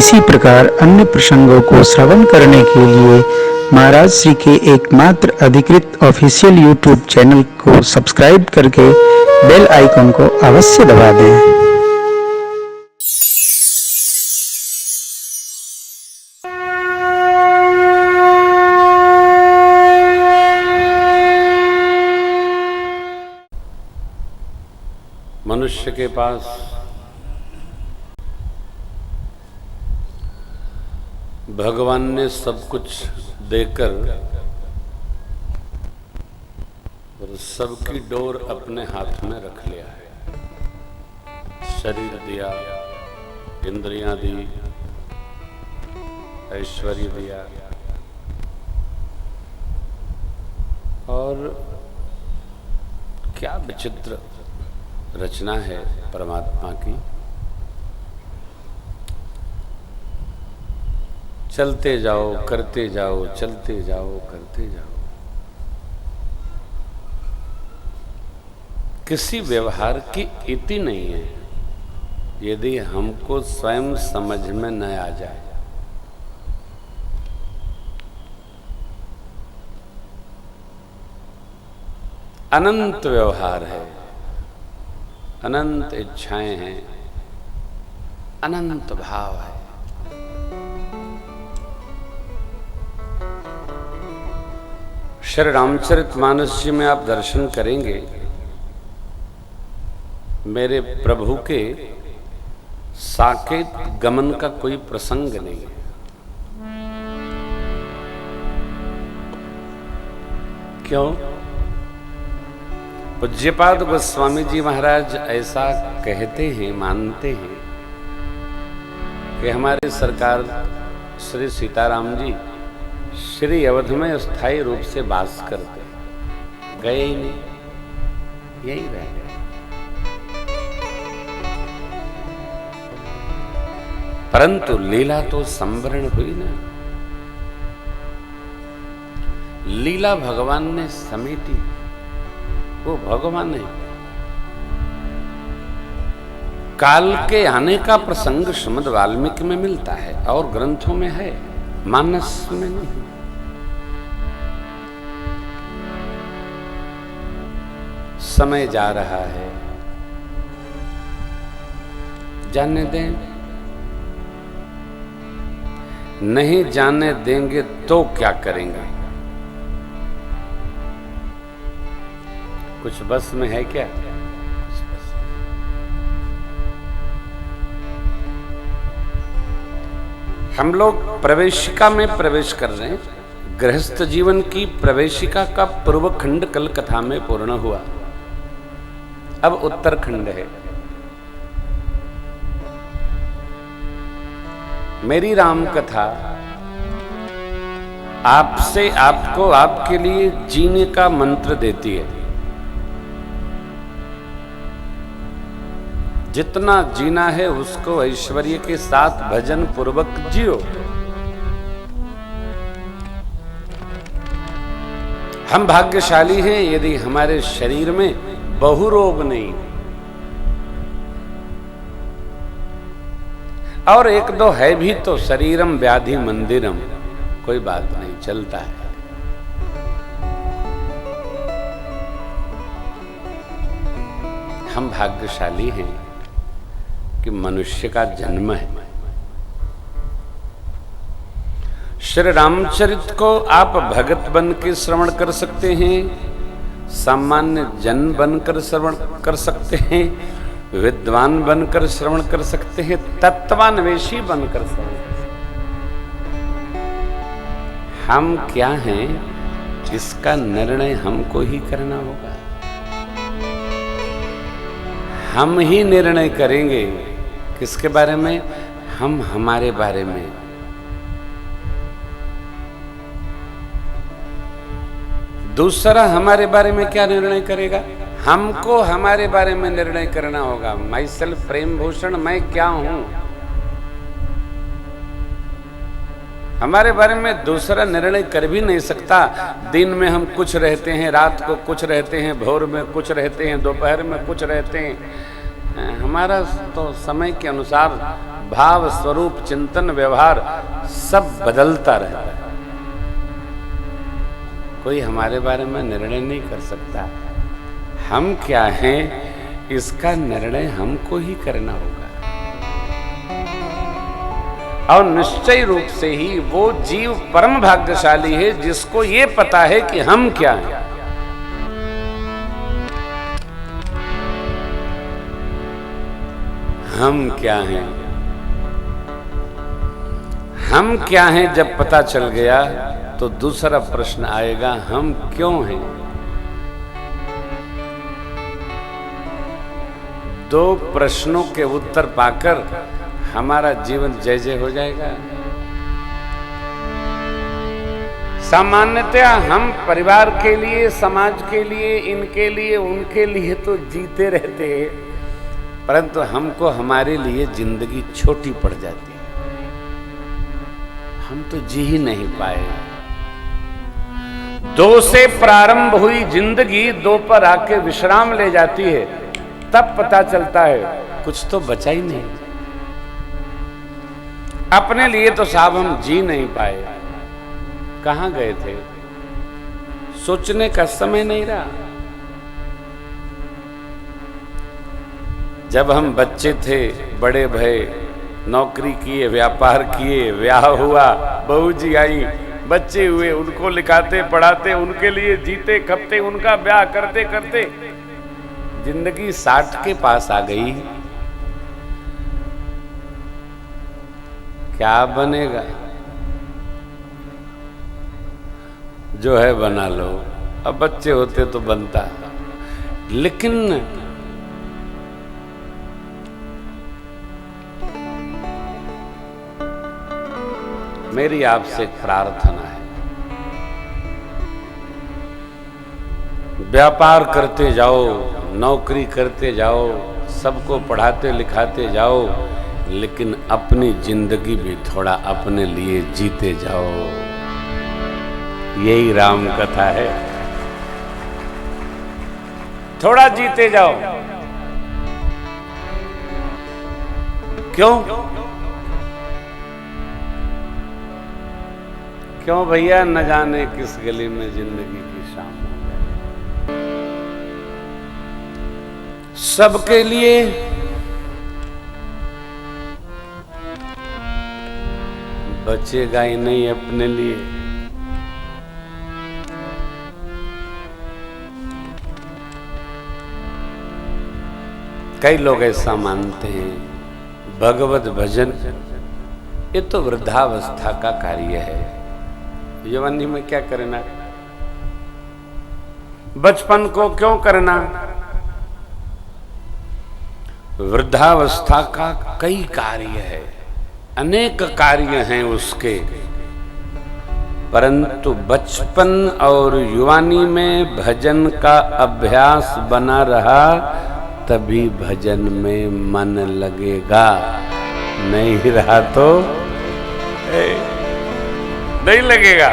इसी प्रकार अन्य प्रसंगों को श्रवण करने के लिए महाराज श्री के एकमात्र अधिकृत ऑफिशियल यूट्यूब चैनल को सब्सक्राइब करके बेल आइकन को अवश्य दबा दें। मनुष्य के पास भगवान ने सब कुछ देकर और सबकी डोर अपने हाथ में रख लिया है। शरीर दिया, इंद्रियां दी, ऐश्वर्य दिया और क्या विचित्र रचना है परमात्मा की। चलते जाओ करते जाओ, चलते जाओ करते जाओ। किसी व्यवहार की इति नहीं है यदि हमको स्वयं समझ में न आ जाए। अनंत व्यवहार है, अनंत इच्छाएं हैं, अनंत भाव है। श्री रामचरितमानस जी में आप दर्शन करेंगे, मेरे प्रभु के साकेत गमन का कोई प्रसंग नहीं है। क्यों? पूज्यपाद गोस्वामी जी महाराज ऐसा कहते हैं, मानते हैं कि हमारे सरकार श्री सीताराम जी श्री अवध में स्थायी रूप से वास करते, गए ही नहीं, यही रह गए। परंतु लीला तो संवरण हुई ना, लीला भगवान ने समेटी, वो भगवान है। काल के आने का प्रसंग श्रीमद् वाल्मीकि में मिलता है और ग्रंथों में है, मानस में नहीं। समय जा रहा है, जाने दें, नहीं जाने देंगे तो क्या करेंगे? कुछ बस में है क्या? हम लोग प्रवेशिका में प्रवेश कर रहे हैं। गृहस्थ जीवन की प्रवेशिका का पूर्व खंड कल कथा में पूर्ण हुआ, अब उत्तर खंड है। मेरी राम कथा आपसे, आपको, आपके लिए जीने का मंत्र देती है। जितना जीना है उसको ऐश्वर्य के साथ भजन पूर्वक जियो। हम भाग्यशाली हैं यदि हमारे शरीर में बहुरोग नहीं, और एक दो है भी तो शरीरम व्याधि मंदिरम, कोई बात नहीं, चलता है। हम भाग्यशाली हैं कि मनुष्य का जन्म है। श्री रामचरित को आप भगत बन के श्रवण कर सकते हैं, सामान्य जन बनकर श्रवण कर सकते हैं, विद्वान बनकर श्रवण कर सकते हैं, तत्वान्वेषी बनकर श्रवण कर सकते हैं। हम क्या हैं इसका निर्णय हमको ही करना होगा। हम ही निर्णय करेंगे किसके बारे में? हम हमारे बारे में। दूसरा हमारे बारे में क्या निर्णय करेगा? हमको हमारे बारे में निर्णय करना होगा। माई सेल्फ प्रेम भूषण, मैं क्या हूं। हमारे बारे में दूसरा निर्णय कर भी नहीं सकता। दिन में हम कुछ रहते हैं, रात को कुछ रहते हैं, भोर में कुछ रहते हैं, दोपहर में कुछ रहते हैं। हमारा तो समय के अनुसार भाव, स्वरूप, चिंतन, व्यवहार सब बदलता रहता है। कोई हमारे बारे में निर्णय नहीं कर सकता। हम क्या हैं, इसका निर्णय हमको ही करना होगा। और निश्चय रूप से ही वो जीव परम भाग्यशाली है जिसको ये पता है कि हम क्या हैं। हम क्या हैं, हम क्या हैं जब पता चल गया तो दूसरा प्रश्न आएगा, हम क्यों हैं। दो प्रश्नों के उत्तर पाकर हमारा जीवन जय जय हो जाएगा। सामान्यतया हम परिवार के लिए, समाज के लिए, इनके लिए, उनके लिए तो जीते रहते हैं, परंतु हमको हमारे लिए जिंदगी छोटी पड़ जाती है। हम तो जी ही नहीं पाए। दो से प्रारंभ हुई जिंदगी दो पर आके विश्राम ले जाती है, तब पता चलता है कुछ तो बचा ही नहीं। अपने लिए तो साहब हम जी नहीं पाए। कहां गए थे, सोचने का समय नहीं रहा। जब हम बच्चे थे, बड़े भये, नौकरी किए, व्यापार किए, ब्याह हुआ, बहू जी आई, बच्चे हुए, उनको लिखाते पढ़ाते, उनके लिए जीते खपते, उनका ब्याह करते करते जिंदगी 60 के पास आ गई। क्या बनेगा, जो है बना लो। अब बच्चे होते तो बनता, लेकिन मेरी आपसे प्रार्थना है, व्यापार करते जाओ, नौकरी करते जाओ, सबको पढ़ाते लिखाते जाओ, लेकिन अपनी जिंदगी भी थोड़ा अपने लिए जीते जाओ। यही राम कथा है। थोड़ा जीते जाओ। क्यों क्यों भैया, न जाने किस गली में जिंदगी की शाम हो गई। सबके लिए बचेगा ही नहीं अपने लिए। कई लोग ऐसा मानते हैं भगवत भजन ये तो वृद्धावस्था का कार्य है, यौवनी में क्या करना, बचपन को क्यों करना। वृद्धावस्था का कई कार्य है, अनेक कार्य हैं उसके, परंतु बचपन और युवानी में भजन का अभ्यास बना रहा तभी भजन में मन लगेगा, नहीं रहा तो नहीं लगेगा।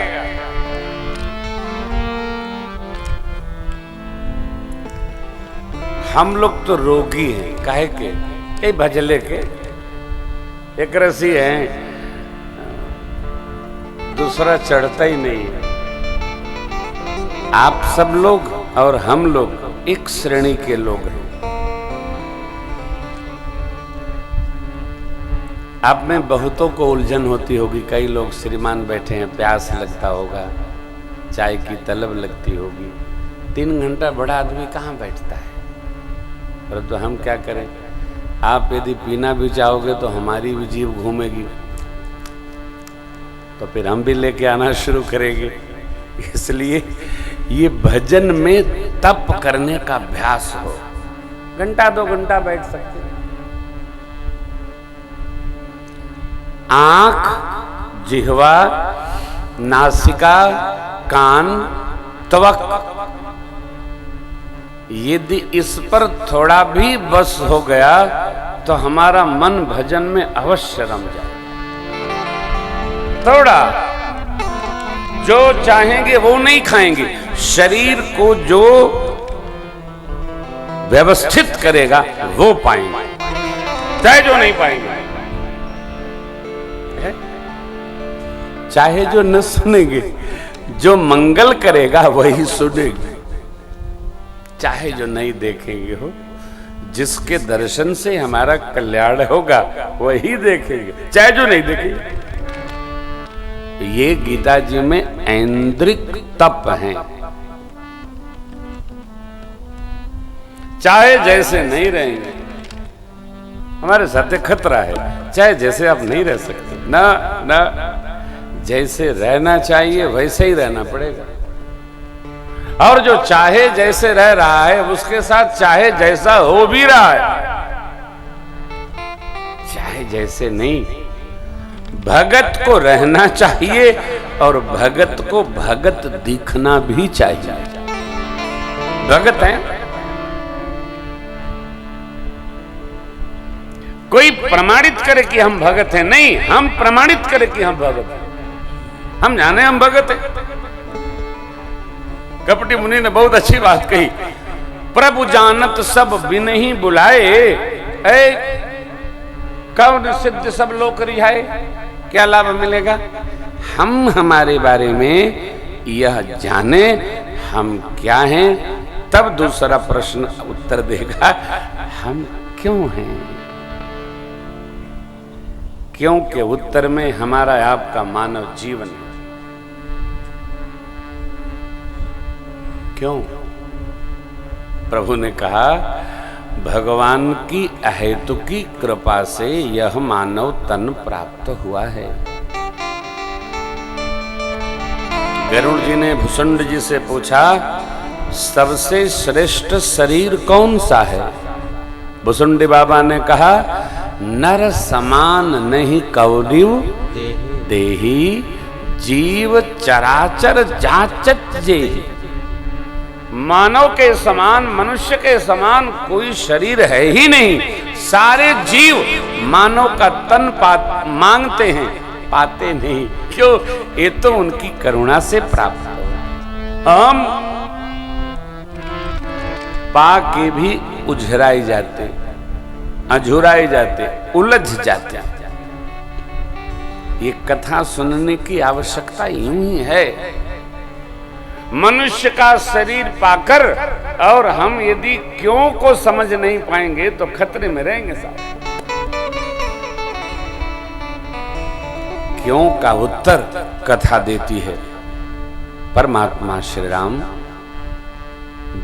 हम लोग तो रोगी हैं, काहे के, ये भजले के एक रसी है, दूसरा चढ़ता ही नहीं है। आप सब लोग और हम लोग एक श्रेणी के लोग हैं। आप में बहुतों को उलझन होती होगी, कई लोग श्रीमान बैठे हैं, प्यास लगता होगा, चाय की तलब लगती होगी। 3 घंटा बड़ा आदमी कहाँ बैठता है, परंतु हम क्या करें, आप यदि पीना भी चाहोगे तो हमारी भी जीभ घूमेगी, तो फिर हम भी लेके आना शुरू करेंगे। इसलिए ये भजन में तप करने का अभ्यास हो, घंटा 2 घंटा बैठ सकते हैं। आंख, जिह्वा, नासिका, कान, त्वक, यदि इस पर थोड़ा भी बस हो गया तो हमारा मन भजन में अवश्य रम जाए। थोड़ा जो चाहेंगे वो नहीं खाएंगे, शरीर को जो व्यवस्थित करेगा वो पाएंगे, चाहे जो नहीं पाएंगे। चाहे जो न सुनेंगे, जो मंगल करेगा वही सुनेंगे। चाहे जो नहीं देखेंगे हो, जिसके दर्शन से हमारा कल्याण होगा वही देखेंगे, चाहे जो नहीं देखेंगे। ये गीता जी में ऐन्द्रिक तप है। चाहे जैसे नहीं रहेंगे, हमारे साथ खतरा है। चाहे जैसे आप नहीं रह सकते, ना ना, जैसे रहना चाहिए वैसे ही रहना पड़ेगा। और जो चाहे जैसे रह रहा है उसके साथ चाहे जैसा हो भी रहा है। चाहे जैसे नहीं, भगत को रहना चाहिए और भगत को भगत दिखना भी चाहिए। भगत है, कोई प्रमाणित करे कि हम भगत हैं, नहीं, हम प्रमाणित करें कि हम भगत हैं। हम जाने हम भगत हैं। कपटी मुनि ने बहुत अच्छी बात कही, प्रभु जानत सब बिन ही बुलाए, कौन सिद्ध सब लोक रिहाए। क्या लाभ मिलेगा? हम हमारे बारे में यह जाने हम क्या हैं, तब दूसरा प्रश्न उत्तर देगा हम क्यों हैं। क्योंकि उत्तर में हमारा आपका मानव जीवन है। क्यों? प्रभु ने कहा भगवान की अहेतुकी कृपा से यह मानव तन प्राप्त हुआ है। गरुड़ जी ने भुसुंड जी से पूछा सबसे श्रेष्ठ शरीर कौन सा है? भुसुंडी बाबा ने कहा नर समान नहीं कौडिव देही, जीव चराचर जाचत जेहि। मानव के समान, मनुष्य के समान कोई शरीर है ही नहीं। सारे जीव मानव का तन मांगते हैं, पाते नहीं। क्यों? ये तो उनकी करुणा से प्राप्त हो। हम पा के भी उझराई जाते, अझुराए जाते, उलझ जाते। ये कथा सुनने की आवश्यकता यूं ही है। मनुष्य का शरीर पाकर और हम यदि क्यों को समझ नहीं पाएंगे तो खतरे में रहेंगे साहब। क्यों का उत्तर कथा देती है। परमात्मा श्री राम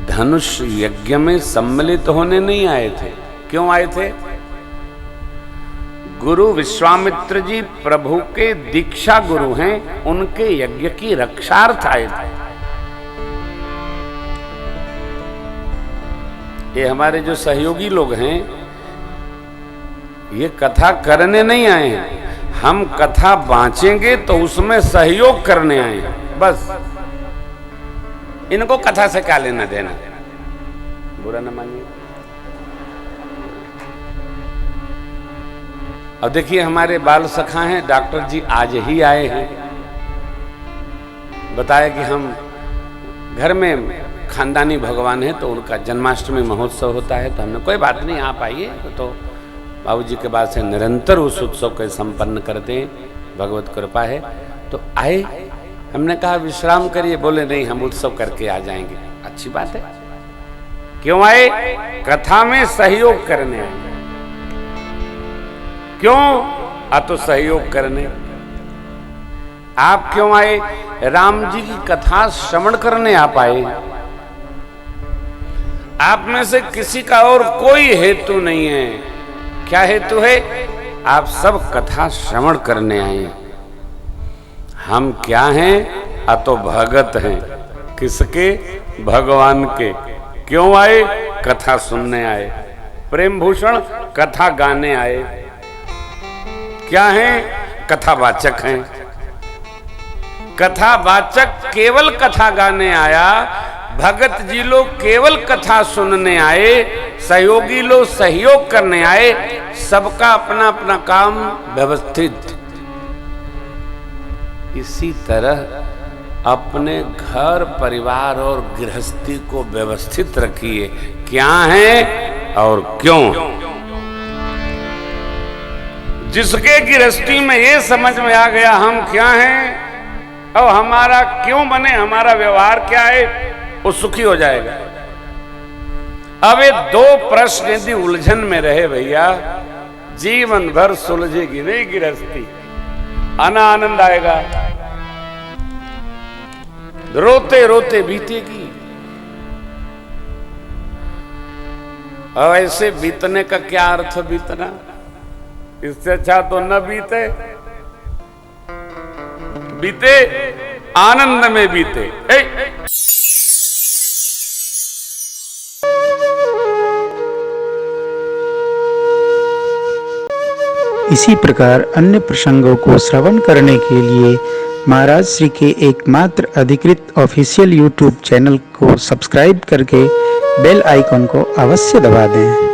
धनुष यज्ञ में सम्मिलित होने नहीं आए थे। क्यों आए थे? गुरु विश्वामित्र जी प्रभु के दीक्षा गुरु हैं, उनके यज्ञ की रक्षार्थ आए थे। ये हमारे जो सहयोगी लोग हैं ये कथा करने नहीं आए हैं। हम कथा बांचेंगे तो उसमें सहयोग करने आए हैं। बस इनको कथा से क्या लेना देना, बुरा न मानिए। अब देखिए हमारे बाल सखा हैं, डॉक्टर जी आज ही आए हैं। बताया कि हम घर में खानदानी भगवान है तो उनका जन्माष्टमी महोत्सव होता है, तो हमने कोई बात नहीं आप आइए। तो बाबूजी के बाद से निरंतर उस उत्सव को संपन्न करते हैं, भगवत कृपा है। तो आए, हमने कहा विश्राम करिए, बोले नहीं हम उत्सव करके आ जाएंगे। अच्छी बात है। क्यों आए? कथा में सहयोग करने आए। क्यों? तो सहयोग करने। आप क्यों आए? राम जी की कथा श्रवण करने आप आए। आप में से किसी का और कोई हेतु नहीं है। क्या हेतु है? आप सब कथा श्रवण करने आए। हम क्या हैं? तो भगत हैं। किसके? भगवान के। क्यों आए? कथा सुनने आए। प्रेम भूषण कथा गाने आए। क्या हैं? कथावाचक हैं। कथावाचक केवल कथा गाने आया, भगत जी लोग केवल कथा सुनने आए, सहयोगी लोग सहयोग करने आए। सबका अपना अपना काम व्यवस्थित। इसी तरह अपने घर परिवार और गृहस्थी को व्यवस्थित रखिए। क्या है और क्यों? जिसके गृहस्थी में ये समझ में आ गया हम क्या हैं और हमारा क्यों बने, हमारा व्यवहार क्या है, वो सुखी हो जाएगा। अब ये दो प्रश्न यदि उलझन में रहे भैया, जीवन भर सुलझेगी नहीं गृहस्थी, आना आनंद आएगा, रोते रोते बीतेगी। और ऐसे बीतने का क्या अर्थ बीतना, इससे अच्छा तो न बीते, बीते आनंद में बीते। इसी प्रकार अन्य प्रसंगों को श्रवण करने के लिए महाराज श्री के एकमात्र अधिकृत ऑफिशियल यूट्यूब चैनल को सब्सक्राइब करके बेल आइकन को अवश्य दबा दें।